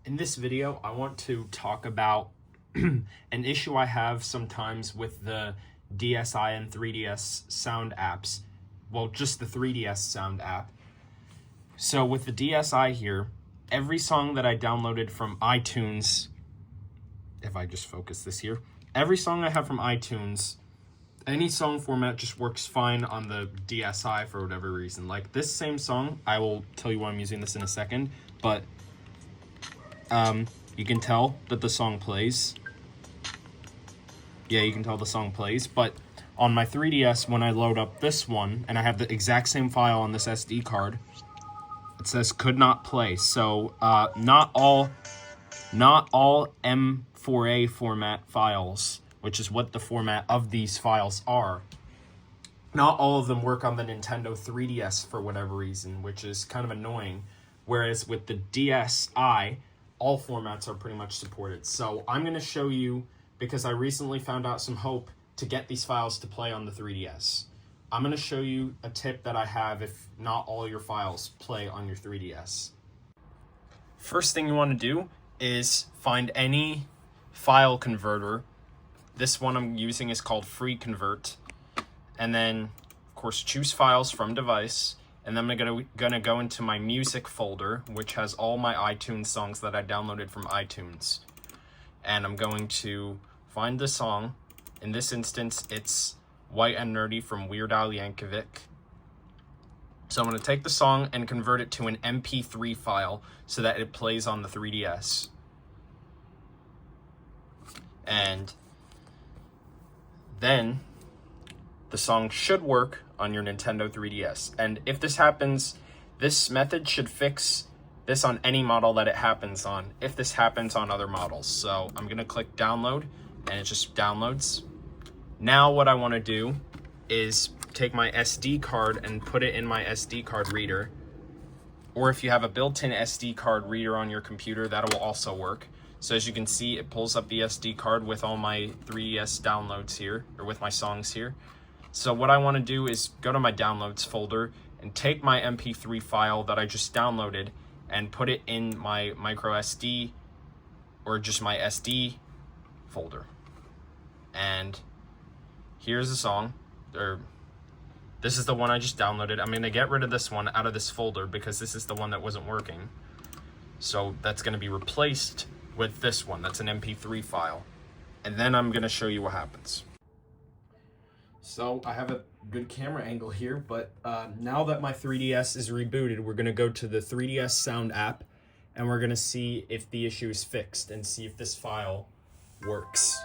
In this video, I want to talk about an issue I have sometimes with the DSi and 3DS sound apps. Well, just the 3DS sound app. So with the DSi here, every song that I downloaded from iTunes, if I just focus this here, every song I have from iTunes, any song format just works fine on the DSi for whatever reason. Like this same song, I will tell you why I'm using this in a second, but you can tell that the song plays. Yeah, you can tell the song plays, but on my 3DS, when I load up this one, and I have the exact same file on this SD card, it says could not play. So not all M4A format files, which is what the format of these files are, not all of them work on the Nintendo 3DS for whatever reason, which is kind of annoying. Whereas with the DSi, all formats are pretty much supported. So I'm going to show you, because I recently found out some hope to get these files to play on the 3DS. I'm going to show you a tip that I have if not all your files play on your 3DS. First thing you want to do is find any file converter. This one I'm using is called Free Convert. And then, of course, choose files from device. And then I'm gonna go into my music folder, which has all my iTunes songs that I downloaded from iTunes. And I'm going to find the song. In this instance, it's White and Nerdy from Weird Al Yankovic. So I'm gonna take the song and convert it to an MP3 file so that it plays on the 3DS. And then the song should work on your Nintendo 3DS. And if this happens, this method should fix this on any model that it happens on, if this happens on other models. So I'm gonna click download, and it just downloads. Now what I wanna do is take my SD card and put it in my SD card reader. Or if you have a built-in SD card reader on your computer, that will also work. So as you can see, it pulls up the SD card with all my 3DS downloads here, or with my songs here. So what I want to do is go to my downloads folder and take my MP3 file that I just downloaded and put it in my micro SD or just my SD folder. And here's the song, or this is the one I just downloaded. I'm going to get rid of this one out of this folder because this is the one that wasn't working. So that's going to be replaced with this one. That's an MP3 file. And then I'm going to show you what happens. So I have a good camera angle here, but now that my 3DS is rebooted, we're going to go to the 3DS sound app, and we're going to see if the issue is fixed and see if this file works.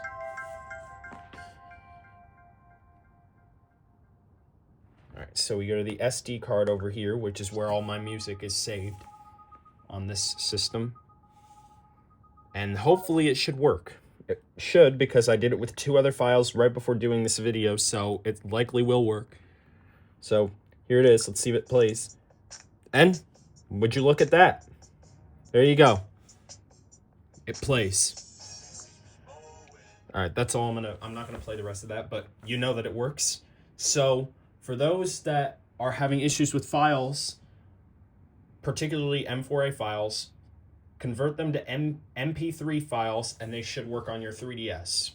Alright, so we go to the SD card over here, which is where all my music is saved on this system. And hopefully it should work. It should, because I did it with 2 other files right before doing this video, so it likely will work. So here it is. Let's see if it plays. And would you look at that? There you go. It plays. All right, that's all. I'm not gonna play the rest of that, but you know that it works. So for those that are having issues with files, particularly M4A files, convert them to MP3 files, and they should work on your 3DS.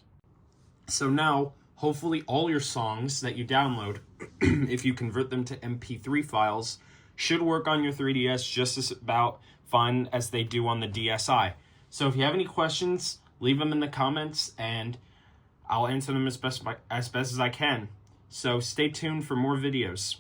So now, hopefully all your songs that you download, if you convert them to MP3 files, should work on your 3DS just as about fine as they do on the DSi. So if you have any questions, leave them in the comments, and I'll answer them as best as I can. So stay tuned for more videos.